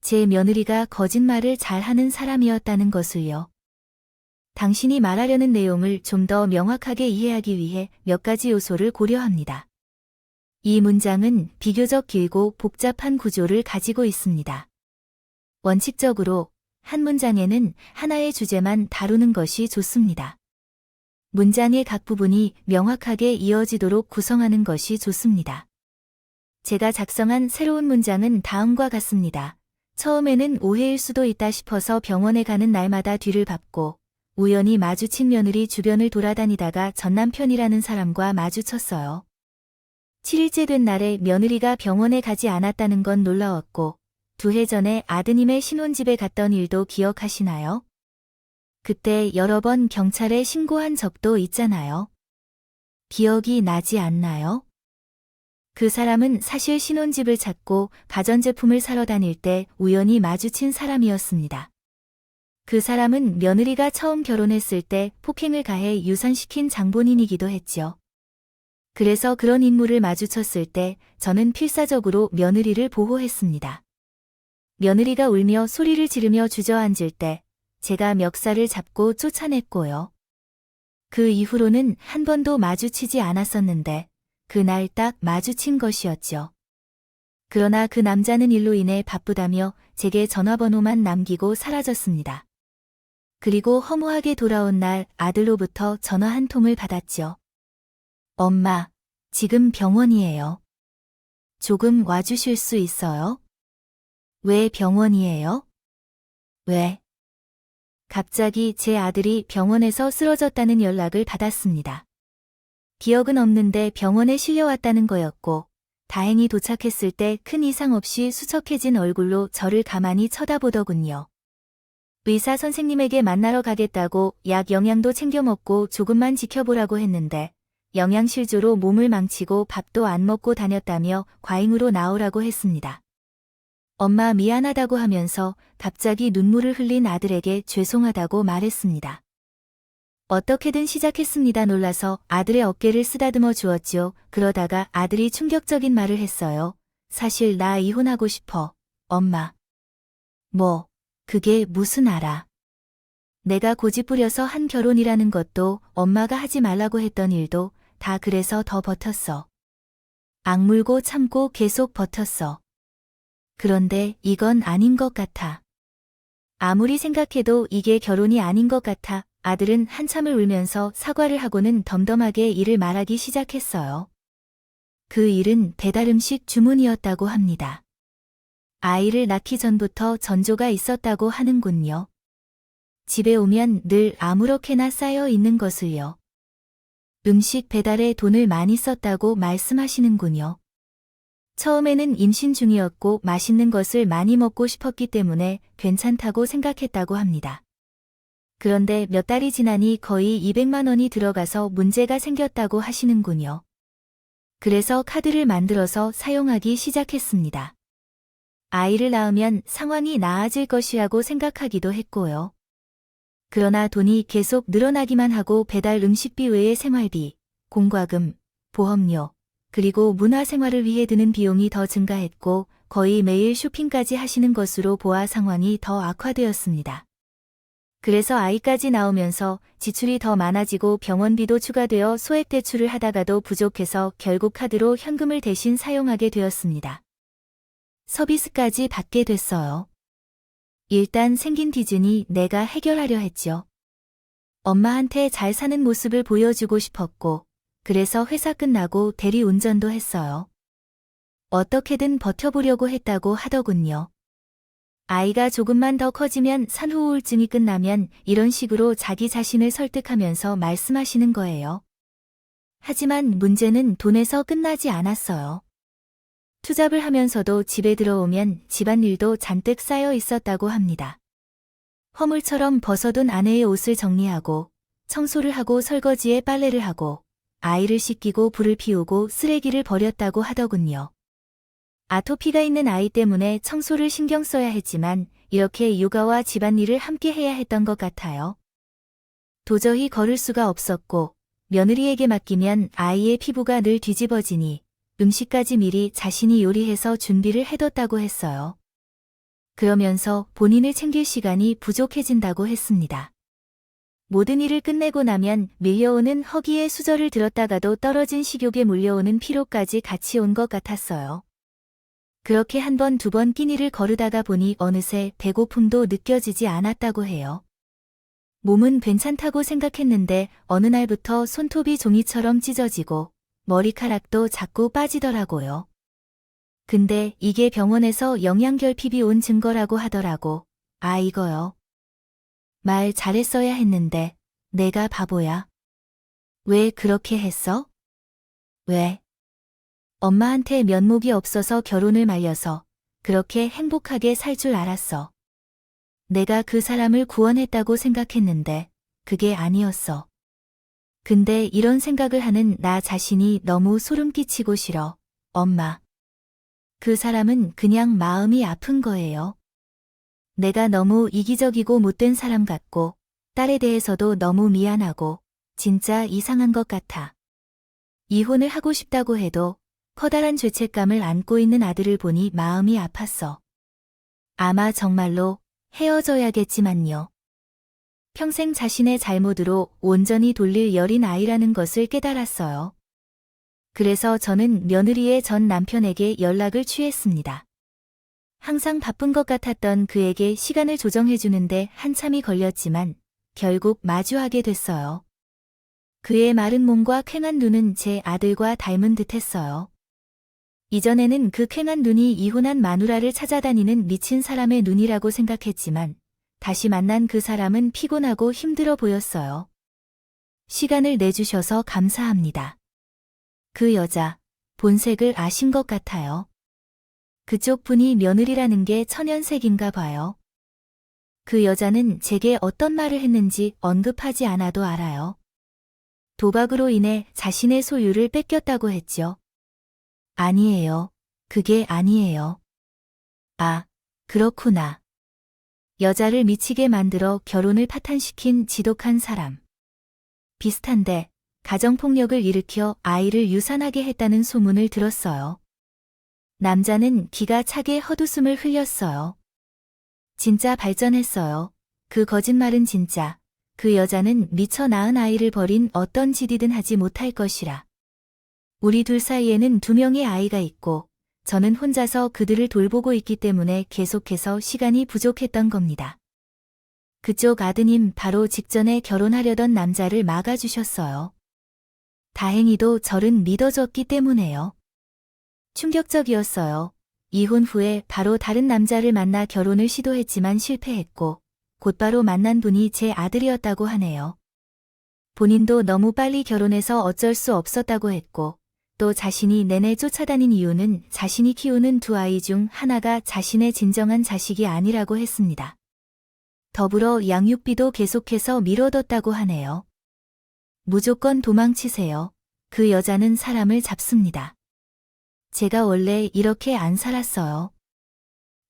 제 며느리가 거짓말을 잘하는 사람이었다는 것을요. 당신이 말하려는 내용을 좀 더 명확하게 이해하기 위해 몇 가지 요소를 고려합니다. 이 문장은 비교적 길고 복잡한 구조를 가지고 있습니다. 원칙적으로 한 문장에는 하나의 주제만 다루는 것이 좋습니다. 문장의 각 부분이 명확하게 이어지도록 구성하는 것이 좋습니다. 제가 작성한 새로운 문장은 다음과 같습니다. 처음에는 오해일 수도 있다 싶어서 병원에 가는 날마다 뒤를 밟고 우연히 마주친 며느리 주변을 돌아다니다가 전 남편이라는 사람과 마주쳤어요. 7일째 된 날에 며느리가 병원에 가지 않았다는 건 놀라웠고 2해 전에 아드님의 신혼집에 갔던 일도 기억하시나요? 그때 여러 번 경찰에 신고한 적도 있잖아요. 기억이 나지 않나요? 그 사람은 사실 신혼집을 찾고 가전제품을 사러 다닐 때 우연히 마주친 사람이었습니다. 그 사람은 며느리가 처음 결혼했을 때 폭행을 가해 유산시킨 장본인이기도 했죠. 그래서 그런 인물을 마주쳤을 때 저는 필사적으로 며느리를 보호했습니다. 며느리가 울며 소리를 지르며 주저앉을 때 제가 멱살을 잡고 쫓아냈고요. 그 이후로는 한 번도 마주치지 않았었는데 그날 딱 마주친 것이었죠. 그러나 그 남자는 일로 인해 바쁘다며 제게 전화번호만 남기고 사라졌습니다. 그리고 허무하게 돌아온 날 아들로부터 전화 한 통을 받았죠. 엄마, 지금 병원이에요. 조금 와주실 수 있어요? 왜 병원이에요? 왜? 갑자기 제 아들이 병원에서 쓰러졌다는 연락을 받았습니다. 기억은 없는데 병원에 실려왔다는 거였고 다행히 도착했을 때 큰 이상 없이 수척해진 얼굴로 저를 가만히 쳐다보더군요. 의사 선생님에게 만나러 가겠다고 약 영양도 챙겨 먹고 조금만 지켜보라고 했는데 영양실조로 몸을 망치고 밥도 안 먹고 다녔다며 과잉으로 나오라고 했습니다. 엄마 미안하다고 하면서 갑자기 눈물을 흘린 아들에게 죄송하다고 말했습니다. 어떻게든 시작했습니다. 놀라서 아들의 어깨를 쓰다듬어 주었지요. 그러다가 아들이 충격적인 말을 했어요. 사실 나 이혼하고 싶어, 엄마. 뭐, 그게 무슨 알아. 내가 고집부려서 한 결혼이라는 것도 엄마가 하지 말라고 했던 일도 다 그래서 더 버텼어. 악물고 참고 계속 버텼어. 그런데 이건 아닌 것 같아. 아무리 생각해도 이게 결혼이 아닌 것 같아. 아들은 한참을 울면서 사과를 하고는 덤덤하게 일을 말하기 시작했어요. 그 일은 배달음식 주문이었다고 합니다. 아이를 낳기 전부터 전조가 있었다고 하는군요. 집에 오면 늘 아무렇게나 쌓여 있는 것을요. 음식 배달에 돈을 많이 썼다고 말씀하시는군요. 처음에는 임신 중이었고 맛있는 것을 많이 먹고 싶었기 때문에 괜찮다고 생각했다고 합니다. 그런데 몇 달이 지나니 거의 200만 원이 들어가서 문제가 생겼다고 하시는군요. 그래서 카드를 만들어서 사용하기 시작했습니다. 아이를 낳으면 상황이 나아질 것이라고 생각하기도 했고요. 그러나 돈이 계속 늘어나기만 하고 배달 음식비 외의 생활비, 공과금, 보험료, 그리고 문화생활을 위해 드는 비용이 더 증가했고 거의 매일 쇼핑까지 하시는 것으로 보아 상황이 더 악화되었습니다. 그래서 아이까지 나오면서 지출이 더 많아지고 병원비도 추가되어 소액 대출을 하다가도 부족해서 결국 카드로 현금을 대신 사용하게 되었습니다. 서비스까지 받게 됐어요. 일단 생긴 뒤지니 내가 해결하려 했죠. 엄마한테 잘 사는 모습을 보여주고 싶었고 그래서 회사 끝나고 대리 운전도 했어요. 어떻게든 버텨보려고 했다고 하더군요. 아이가 조금만 더 커지면 산후 우울증이 끝나면 이런 식으로 자기 자신을 설득하면서 말씀하시는 거예요. 하지만 문제는 돈에서 끝나지 않았어요. 투잡을 하면서도 집에 들어오면 집안일도 잔뜩 쌓여 있었다고 합니다. 허물처럼 벗어둔 아내의 옷을 정리하고 청소를 하고 설거지에 빨래를 하고 아이를 씻기고 불을 피우고 쓰레기를 버렸다고 하더군요. 아토피가 있는 아이 때문에 청소를 신경 써야 했지만 이렇게 육아와 집안일을 함께 해야 했던 것 같아요. 도저히 걸을 수가 없었고 며느리에게 맡기면 아이의 피부가 늘 뒤집어지니 음식까지 미리 자신이 요리해서 준비를 해뒀다고 했어요. 그러면서 본인을 챙길 시간이 부족해진다고 했습니다. 모든 일을 끝내고 나면 밀려오는 허기에 수저를 들었다가도 떨어진 식욕에 물려오는 피로까지 같이 온 것 같았어요. 그렇게 한 번, 두 번 끼니를 거르다가 보니 어느새 배고픔도 느껴지지 않았다고 해요. 몸은 괜찮다고 생각했는데 어느 날부터 손톱이 종이처럼 찢어지고 머리카락도 자꾸 빠지더라고요. 근데 이게 병원에서 영양결핍이 온 증거라고 하더라고. 아, 이거요. 말 잘했어야 했는데 내가 바보야. 왜 그렇게 했어? 왜? 엄마한테 면목이 없어서 결혼을 말려서 그렇게 행복하게 살 줄 알았어. 내가 그 사람을 구원했다고 생각했는데 그게 아니었어. 근데 이런 생각을 하는 나 자신이 너무 소름 끼치고 싫어. 엄마. 그 사람은 그냥 마음이 아픈 거예요. 내가 너무 이기적이고 못된 사람 같고 딸에 대해서도 너무 미안하고 진짜 이상한 것 같아. 이혼을 하고 싶다고 해도 커다란 죄책감을 안고 있는 아들을 보니 마음이 아팠어. 아마 정말로 헤어져야겠지만요. 평생 자신의 잘못으로 온전히 돌릴 여린 아이라는 것을 깨달았어요. 그래서 저는 며느리의 전 남편에게 연락을 취했습니다. 항상 바쁜 것 같았던 그에게 시간을 조정해주는데 한참이 걸렸지만 결국 마주하게 됐어요. 그의 마른 몸과 퀭한 눈은 제 아들과 닮은 듯했어요. 이전에는 그 퀭한 눈이 이혼한 마누라를 찾아다니는 미친 사람의 눈이라고 생각했지만 다시 만난 그 사람은 피곤하고 힘들어 보였어요. 시간을 내주셔서 감사합니다. 그 여자, 본색을 아신 것 같아요. 그쪽 분이 며느리라는 게 천연색인가 봐요. 그 여자는 제게 어떤 말을 했는지 언급하지 않아도 알아요. 도박으로 인해 자신의 소유를 뺏겼다고 했죠. 아니에요. 그게 아니에요. 아, 그렇구나. 여자를 미치게 만들어 결혼을 파탄시킨 지독한 사람. 비슷한데 가정폭력을 일으켜 아이를 유산하게 했다는 소문을 들었어요. 남자는 기가 차게 헛웃음을 흘렸어요. 진짜 발전했어요. 그 거짓말은 진짜. 그 여자는 미처 낳은 아이를 버린 어떤 짓이든 하지 못할 것이라. 우리 둘 사이에는 2명의 아이가 있고 저는 혼자서 그들을 돌보고 있기 때문에 계속해서 시간이 부족했던 겁니다. 그쪽 아드님 바로 직전에 결혼하려던 남자를 막아주셨어요. 다행히도 저를 믿어줬기 때문에요. 충격적이었어요. 이혼 후에 바로 다른 남자를 만나 결혼을 시도했지만 실패했고 곧바로 만난 분이 제 아들이었다고 하네요. 본인도 너무 빨리 결혼해서 어쩔 수 없었다고 했고 또 자신이 내내 쫓아다닌 이유는 자신이 키우는 2아이 중 하나가 자신의 진정한 자식이 아니라고 했습니다. 더불어 양육비도 계속해서 미뤄뒀다고 하네요. 무조건 도망치세요. 그 여자는 사람을 잡습니다. 제가 원래 이렇게 안 살았어요.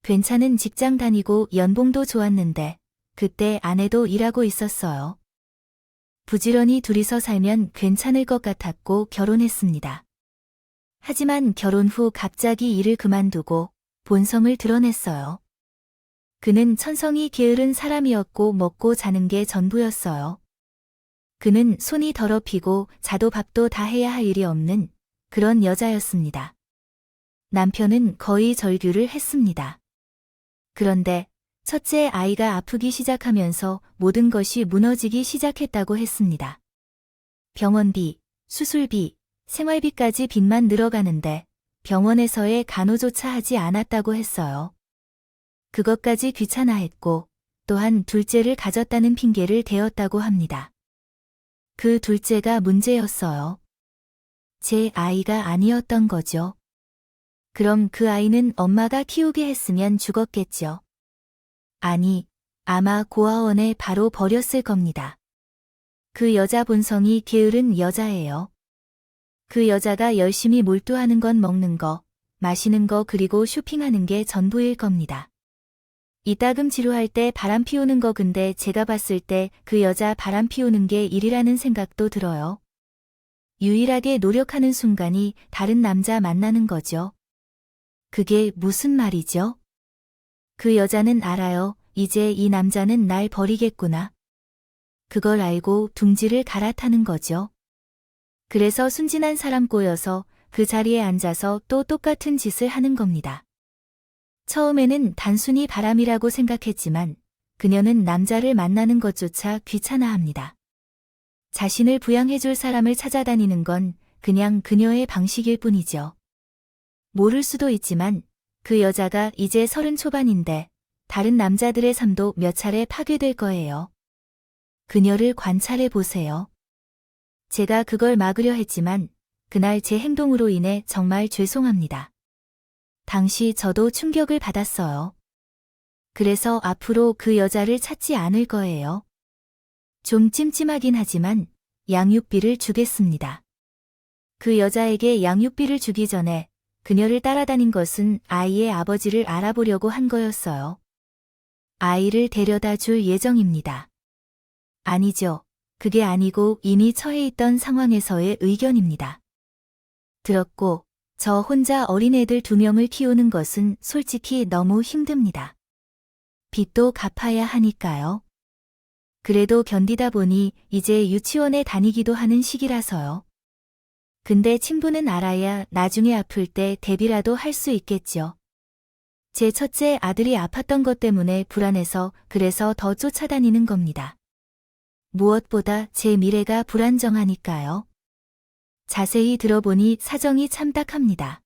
괜찮은 직장 다니고 연봉도 좋았는데 그때 아내도 일하고 있었어요. 부지런히 둘이서 살면 괜찮을 것 같았고 결혼했습니다. 하지만 결혼 후 갑자기 일을 그만두고 본성을 드러냈어요. 그는 천성이 게으른 사람이었고 먹고 자는 게 전부였어요. 그는 손이 더럽히고 자도 밥도 다 해야 할 일이 없는 그런 여자였습니다. 남편은 거의 절규를 했습니다. 그런데 첫째 아이가 아프기 시작하면서 모든 것이 무너지기 시작했다고 했습니다. 병원비, 수술비, 생활비까지 빚만 늘어가는데 병원에서의 간호조차 하지 않았다고 했어요. 그것까지 귀찮아했고 또한 둘째를 가졌다는 핑계를 대었다고 합니다. 그 둘째가 문제였어요. 제 아이가 아니었던 거죠. 그럼 그 아이는 엄마가 키우게 했으면 죽었겠죠. 아니, 아마 고아원에 바로 버렸을 겁니다. 그 여자 본성이 게으른 여자예요. 그 여자가 열심히 몰두하는 건 먹는 거, 마시는 거 그리고 쇼핑하는 게 전부일 겁니다. 이따금 지루할 때 바람 피우는 거 근데 제가 봤을 때 그 여자 바람 피우는 게 일이라는 생각도 들어요. 유일하게 노력하는 순간이 다른 남자 만나는 거죠. 그게 무슨 말이죠? 그 여자는 알아요. 이제 이 남자는 날 버리겠구나. 그걸 알고 둥지를 갈아타는 거죠. 그래서 순진한 사람 꼬여서 그 자리에 앉아서 또 똑같은 짓을 하는 겁니다. 처음에는 단순히 바람이라고 생각했지만 그녀는 남자를 만나는 것조차 귀찮아합니다. 자신을 부양해줄 사람을 찾아다니는 건 그냥 그녀의 방식일 뿐이죠. 모를 수도 있지만 그 여자가 이제 30 초반인데 다른 남자들의 삶도 몇 차례 파괴될 거예요. 그녀를 관찰해 보세요. 제가 그걸 막으려 했지만 그날 제 행동으로 인해 정말 죄송합니다. 당시 저도 충격을 받았어요. 그래서 앞으로 그 여자를 찾지 않을 거예요. 좀 찜찜하긴 하지만 양육비를 주겠습니다. 그 여자에게 양육비를 주기 전에 그녀를 따라다닌 것은 아이의 아버지를 알아보려고 한 거였어요. 아이를 데려다 줄 예정입니다. 아니죠. 그게 아니고 이미 처해 있던 상황에서의 의견입니다. 들었고, 저 혼자 어린애들 2명을 키우는 것은 솔직히 너무 힘듭니다. 빚도 갚아야 하니까요. 그래도 견디다 보니 이제 유치원에 다니기도 하는 시기라서요. 근데 친부는 알아야 나중에 아플 때 대비라도 할 수 있겠죠. 제 첫째 아들이 아팠던 것 때문에 불안해서 그래서 더 쫓아다니는 겁니다. 무엇보다 제 미래가 불안정하니까요. 자세히 들어보니 사정이 참 딱합니다.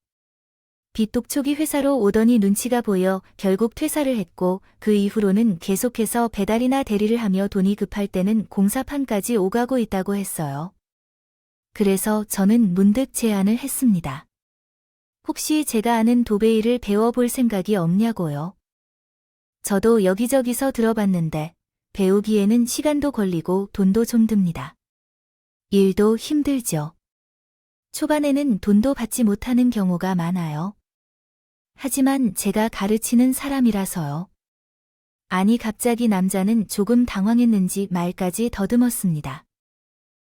빚독촉이 회사로 오더니 눈치가 보여 결국 퇴사를 했고 그 이후로는 계속해서 배달이나 대리를 하며 돈이 급할 때는 공사판까지 오가고 있다고 했어요. 그래서 저는 문득 제안을 했습니다. 혹시 제가 아는 도배일을 배워볼 생각이 없냐고요. 저도 여기저기서 들어봤는데 배우기에는 시간도 걸리고 돈도 좀 듭니다. 일도 힘들죠. 초반에는 돈도 받지 못하는 경우가 많아요. 하지만 제가 가르치는 사람이라서요. 아니 갑자기 남자는 조금 당황했는지 말까지 더듬었습니다.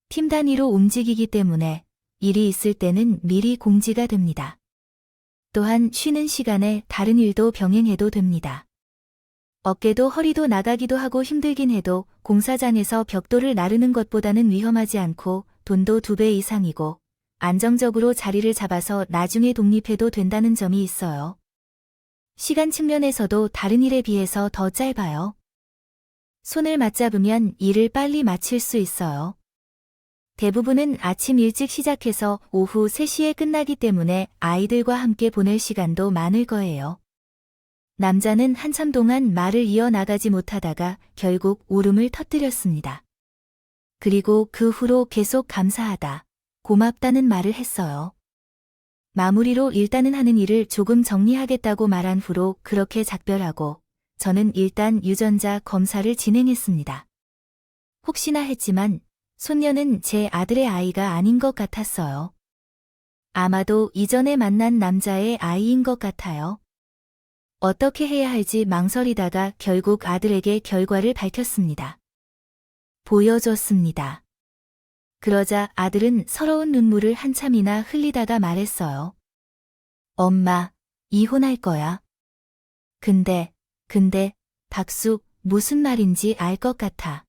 팀 단위로 움직이기 때문에 일이 있을 때는 미리 공지가 됩니다. 또한 쉬는 시간에 다른 일도 병행해도 됩니다. 어깨도 허리도 나가기도 하고 힘들긴 해도 공사장에서 벽돌을 나르는 것보다는 위험하지 않고 돈도 2배 이상이고 안정적으로 자리를 잡아서 나중에 독립해도 된다는 점이 있어요. 시간 측면에서도 다른 일에 비해서 더 짧아요. 손을 맞잡으면 일을 빨리 마칠 수 있어요. 대부분은 아침 일찍 시작해서 오후 3시에 끝나기 때문에 아이들과 함께 보낼 시간도 많을 거예요. 남자는 한참 동안 말을 이어나가지 못하다가 결국 울음을 터뜨렸습니다. 그리고 그 후로 계속 감사하다, 고맙다는 말을 했어요. 마무리로 일단은 하는 일을 조금 정리하겠다고 말한 후로 그렇게 작별하고 저는 일단 유전자 검사를 진행했습니다. 혹시나 했지만 손녀는 제 아들의 아이가 아닌 것 같았어요. 아마도 이전에 만난 남자의 아이인 것 같아요. 어떻게 해야 할지 망설이다가 결국 아들에게 결과를 밝혔습니다. 보여줬습니다. 그러자 아들은 서러운 눈물을 한참이나 흘리다가 말했어요. 엄마, 이혼할 거야. 근데, 박수, 무슨 말인지 알 것 같아.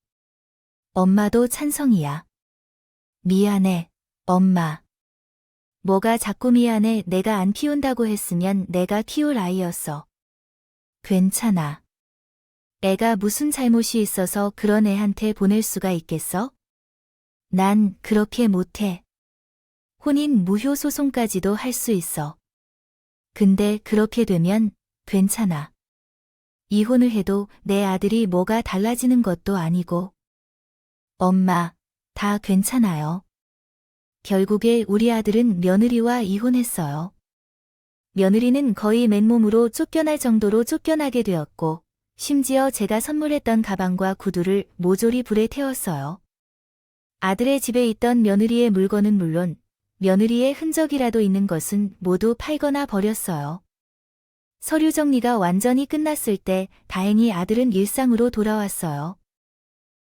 엄마도 찬성이야. 미안해, 엄마. 뭐가 자꾸 미안해. 내가 안 키운다고 했으면 내가 키울 아이였어. 괜찮아. 애가 무슨 잘못이 있어서 그런 애한테 보낼 수가 있겠어? 난 그렇게 못해. 혼인 무효 소송까지도 할 수 있어. 근데 그렇게 되면 괜찮아. 이혼을 해도 내 아들이 뭐가 달라지는 것도 아니고. 엄마, 다 괜찮아요. 결국에 우리 아들은 며느리와 이혼했어요. 며느리는 거의 맨몸으로 쫓겨날 정도로 쫓겨나게 되었고, 심지어 제가 선물했던 가방과 구두를 모조리 불에 태웠어요. 아들의 집에 있던 며느리의 물건은 물론 며느리의 흔적이라도 있는 것은 모두 팔거나 버렸어요. 서류 정리가 완전히 끝났을 때 다행히 아들은 일상으로 돌아왔어요.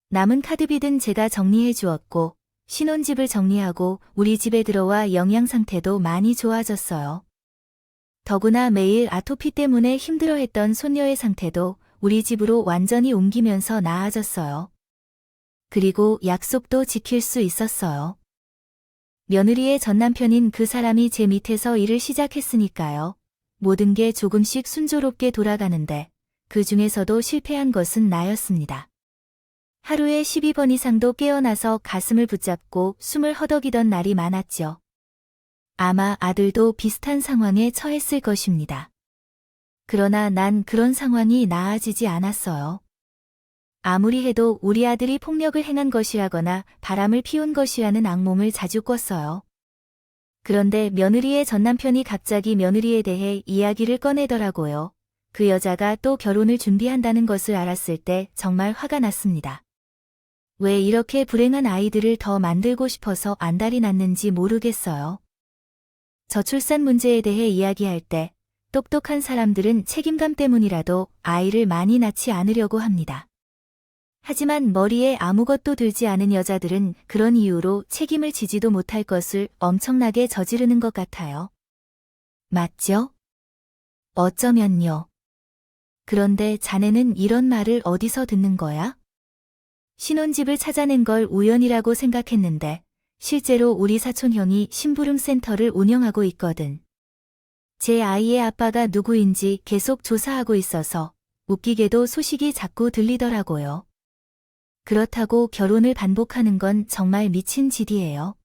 남은 카드빚은 제가 정리해 주었고 신혼집을 정리하고 우리 집에 들어와 영양 상태도 많이 좋아졌어요. 더구나 매일 아토피 때문에 힘들어했던 손녀의 상태도 우리 집으로 완전히 옮기면서 나아졌어요. 그리고 약속도 지킬 수 있었어요. 며느리의 전 남편인 그 사람이 제 밑에서 일을 시작했으니까요. 모든 게 조금씩 순조롭게 돌아가는데 그 중에서도 실패한 것은 나였습니다. 하루에 12번 이상도 깨어나서 가슴을 붙잡고 숨을 허덕이던 날이 많았죠. 아마 아들도 비슷한 상황에 처했을 것입니다. 그러나 난 그런 상황이 나아지지 않았어요. 아무리 해도 우리 아들이 폭력을 행한 것이라거나 바람을 피운 것이라는 악몽을 자주 꿨어요. 그런데 며느리의 전 남편이 갑자기 며느리에 대해 이야기를 꺼내더라고요. 그 여자가 또 결혼을 준비한다는 것을 알았을 때 정말 화가 났습니다. 왜 이렇게 불행한 아이들을 더 만들고 싶어서 안달이 났는지 모르겠어요. 저출산 문제에 대해 이야기할 때 똑똑한 사람들은 책임감 때문이라도 아이를 많이 낳지 않으려고 합니다. 하지만 머리에 아무것도 들지 않은 여자들은 그런 이유로 책임을 지지도 못할 것을 엄청나게 저지르는 것 같아요. 맞죠? 어쩌면요. 그런데 자네는 이런 말을 어디서 듣는 거야? 신혼집을 찾아낸 걸 우연이라고 생각했는데 실제로 우리 사촌 형이 심부름 센터를 운영하고 있거든. 제 아이의 아빠가 누구인지 계속 조사하고 있어서 웃기게도 소식이 자꾸 들리더라고요. 그렇다고 결혼을 반복하는 건 정말 미친 짓이에요.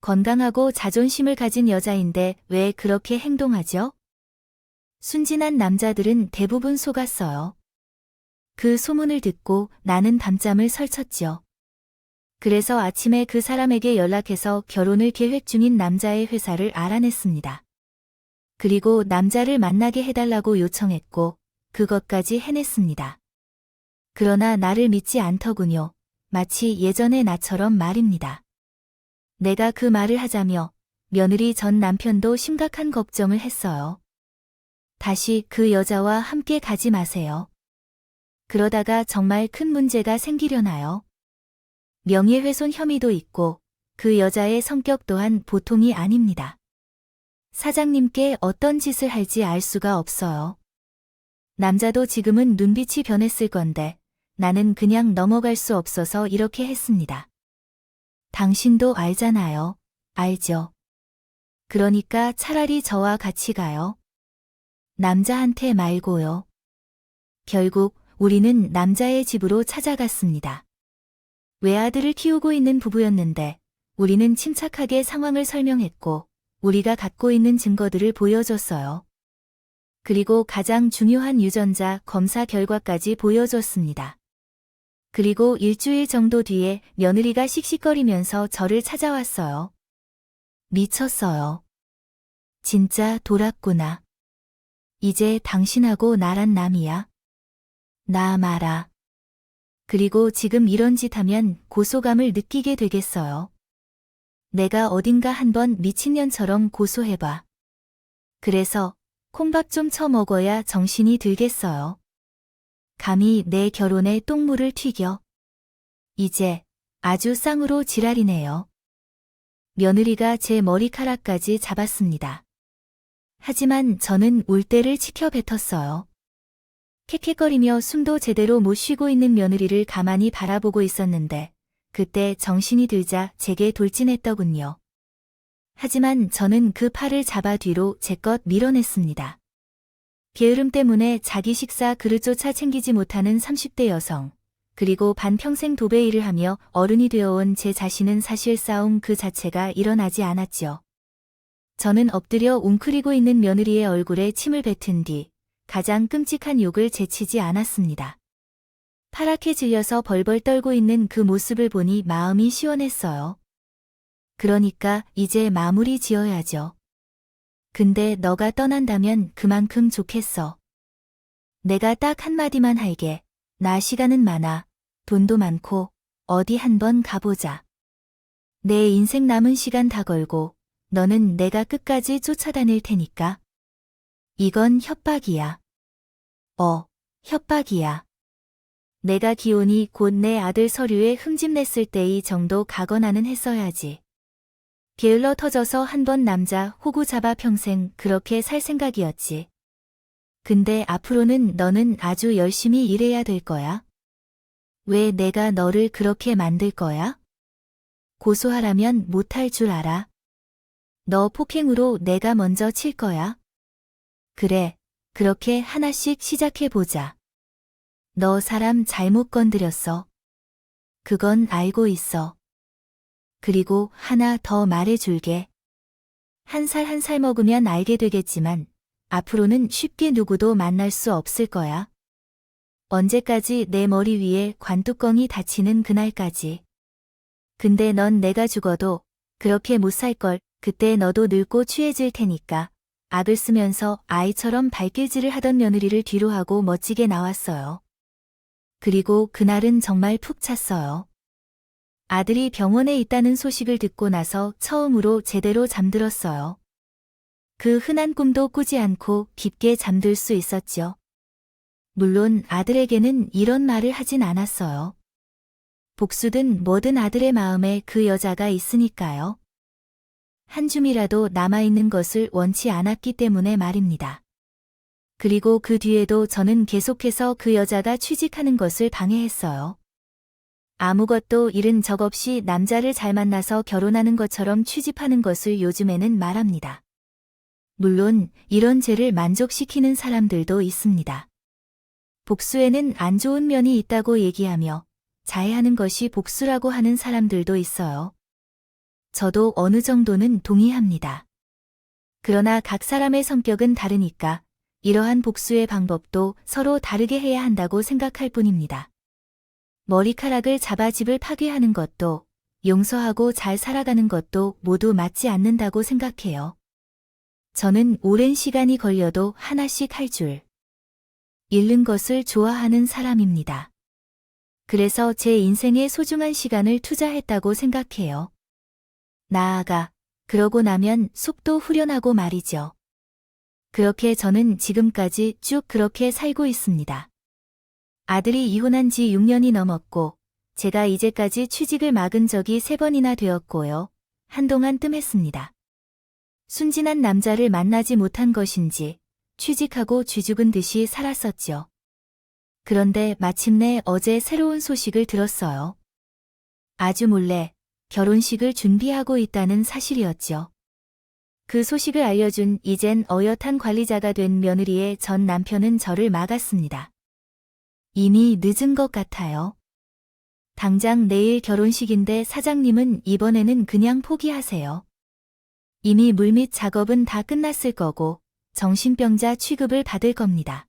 건강하고 자존심을 가진 여자인데 왜 그렇게 행동하죠? 순진한 남자들은 대부분 속았어요. 그 소문을 듣고 나는 밤잠을 설쳤죠. 그래서 아침에 그 사람에게 연락해서 결혼을 계획 중인 남자의 회사를 알아냈습니다. 그리고 남자를 만나게 해달라고 요청했고 그것까지 해냈습니다. 그러나 나를 믿지 않더군요. 마치 예전의 나처럼 말입니다. 내가 그 말을 하자며 며느리 전 남편도 심각한 걱정을 했어요. 다시 그 여자와 함께 가지 마세요. 그러다가 정말 큰 문제가 생기려나요? 명예훼손 혐의도 있고 그 여자의 성격 또한 보통이 아닙니다. 사장님께 어떤 짓을 할지 알 수가 없어요. 남자도 지금은 눈빛이 변했을 건데 나는 그냥 넘어갈 수 없어서 이렇게 했습니다. 당신도 알잖아요. 알죠. 그러니까 차라리 저와 같이 가요. 남자한테 말고요. 결국 우리는 남자의 집으로 찾아갔습니다. 외아들을 키우고 있는 부부였는데 우리는 침착하게 상황을 설명했고 우리가 갖고 있는 증거들을 보여줬어요. 그리고 가장 중요한 유전자 검사 결과까지 보여줬습니다. 그리고 일주일 정도 뒤에 며느리가 씩씩거리면서 저를 찾아왔어요. 미쳤어요. 진짜 돌았구나. 이제 당신하고 나란 남이야. 나 마라. 그리고 지금 이런 짓 하면 고소감을 느끼게 되겠어요. 내가 어딘가 한번 미친년처럼 고소해봐. 그래서 콩밥 좀 쳐먹어야 정신이 들겠어요. 감히 내 결혼에 똥물을 튀겨. 이제 아주 쌍으로 지랄이네요. 며느리가 제 머리카락까지 잡았습니다. 하지만 저는 울 때를 지켜뱉었어요. 캑캑거리며 숨도 제대로 못 쉬고 있는 며느리를 가만히 바라보고 있었는데 그때 정신이 들자 제게 돌진했더군요. 하지만 저는 그 팔을 잡아 뒤로 제껏 밀어냈습니다. 게으름 때문에 자기 식사 그릇조차 챙기지 못하는 30대 여성, 그리고 반평생 도배 일을 하며 어른이 되어온 제 자신은 사실 싸움 그 자체가 일어나지 않았죠. 저는 엎드려 웅크리고 있는 며느리의 얼굴에 침을 뱉은 뒤 가장 끔찍한 욕을 제치지 않았습니다. 파랗게 질려서 벌벌 떨고 있는 그 모습을 보니 마음이 시원했어요. 그러니까 이제 마무리 지어야죠. 근데 너가 떠난다면 그만큼 좋겠어. 내가 딱 한마디만 할게. 나 시간은 많아. 돈도 많고 어디 한번 가보자. 내 인생 남은 시간 다 걸고 너는 내가 끝까지 쫓아다닐 테니까. 이건 협박이야. 협박이야. 내가 기혼이 곧 내 아들 서류에 흠집냈을 때의 정도 각오나는 했어야지. 게을러 터져서 한 번 남자 호구 잡아 평생 그렇게 살 생각이었지. 근데 앞으로는 너는 아주 열심히 일해야 될 거야. 왜 내가 너를 그렇게 만들 거야? 고소하라면 못할 줄 알아. 너 폭행으로 내가 먼저 칠 거야. 그래, 그렇게 하나씩 시작해보자. 너 사람 잘못 건드렸어. 그건 알고 있어. 그리고 하나 더 말해줄게. 한 살 한 살 먹으면 알게 되겠지만 앞으로는 쉽게 누구도 만날 수 없을 거야. 언제까지 내 머리 위에 관뚜껑이 닫히는 그날까지. 근데 넌 내가 죽어도 그렇게 못 살걸. 그때 너도 늙고 취해질 테니까. 악을 쓰면서 아이처럼 발길질을 하던 며느리를 뒤로 하고 멋지게 나왔어요. 그리고 그날은 정말 푹 찼어요. 아들이 병원에 있다는 소식을 듣고 나서 처음으로 제대로 잠들었어요. 그 흔한 꿈도 꾸지 않고 깊게 잠들 수 있었죠. 물론 아들에게는 이런 말을 하진 않았어요. 복수든 뭐든 아들의 마음에 그 여자가 있으니까요. 한 줌이라도 남아있는 것을 원치 않았기 때문에 말입니다. 그리고 그 뒤에도 저는 계속해서 그 여자가 취직하는 것을 방해했어요. 아무것도 잃은 적 없이 남자를 잘 만나서 결혼하는 것처럼 취집하는 것을 요즘에는 말합니다. 물론 이런 죄를 만족시키는 사람들도 있습니다. 복수에는 안 좋은 면이 있다고 얘기하며 자해하는 것이 복수라고 하는 사람들도 있어요. 저도 어느 정도는 동의합니다. 그러나 각 사람의 성격은 다르니까 이러한 복수의 방법도 서로 다르게 해야 한다고 생각할 뿐입니다. 머리카락을 잡아 집을 파괴하는 것도 용서하고 잘 살아가는 것도 모두 맞지 않는다고 생각해요. 저는 오랜 시간이 걸려도 하나씩 할 줄. 잃는 것을 좋아하는 사람입니다. 그래서 제 인생에 소중한 시간을 투자했다고 생각해요. 나아가, 그러고 나면 속도 후련하고 말이죠. 그렇게 저는 지금까지 쭉 그렇게 살고 있습니다. 아들이 이혼한 지 6년이 넘었고, 제가 이제까지 취직을 막은 적이 3번이나 되었고요. 한동안 뜸했습니다. 순진한 남자를 만나지 못한 것인지, 취직하고 쥐죽은 듯이 살았었죠. 그런데 마침내 어제 새로운 소식을 들었어요. 아주 몰래 결혼식을 준비하고 있다는 사실이었죠. 그 소식을 알려준 이젠 어엿한 관리자가 된 며느리의 전 남편은 저를 막았습니다. 이미 늦은 것 같아요. 당장 내일 결혼식인데 사장님은 이번에는 그냥 포기하세요. 이미 물밑 작업은 다 끝났을 거고 정신병자 취급을 받을 겁니다.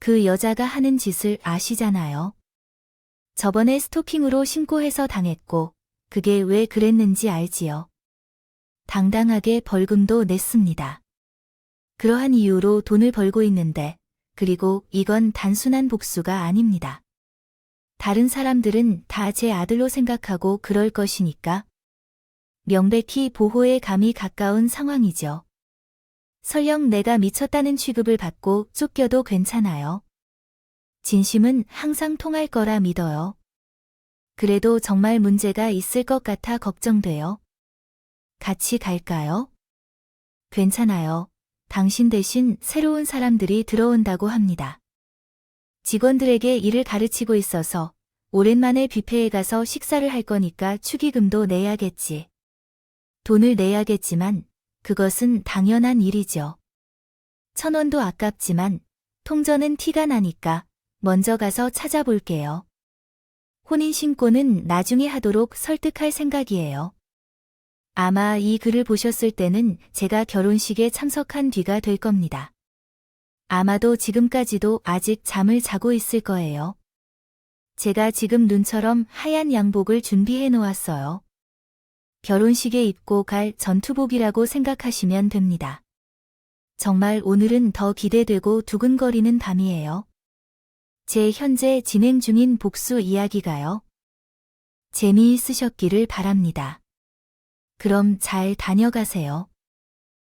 그 여자가 하는 짓을 아시잖아요. 저번에 스토킹으로 신고해서 당했고 그게 왜 그랬는지 알지요. 당당하게 벌금도 냈습니다. 그러한 이유로 돈을 벌고 있는데 그리고 이건 단순한 복수가 아닙니다. 다른 사람들은 다 제 아들로 생각하고 그럴 것이니까 명백히 보호의 감이 가까운 상황이죠. 설령 내가 미쳤다는 취급을 받고 쫓겨도 괜찮아요. 진심은 항상 통할 거라 믿어요. 그래도 정말 문제가 있을 것 같아 걱정돼요. 같이 갈까요? 괜찮아요. 당신 대신 새로운 사람들이 들어온다고 합니다. 직원들에게 일을 가르치고 있어서 오랜만에 뷔페에 가서 식사를 할 거니까 축의금도 내야겠지. 돈을 내야겠지만 그것은 당연한 일이죠. 1,000원도 아깝지만 통전은 티가 나니까 먼저 가서 찾아볼게요. 혼인신고는 나중에 하도록 설득할 생각이에요. 아마 이 글을 보셨을 때는 제가 결혼식에 참석한 뒤가 될 겁니다. 아마도 지금까지도 아직 잠을 자고 있을 거예요. 제가 지금 눈처럼 하얀 양복을 준비해 놓았어요. 결혼식에 입고 갈 전투복이라고 생각하시면 됩니다. 정말 오늘은 더 기대되고 두근거리는 밤이에요. 제 현재 진행 중인 복수 이야기가요. 재미있으셨기를 바랍니다. 그럼 잘 다녀가세요.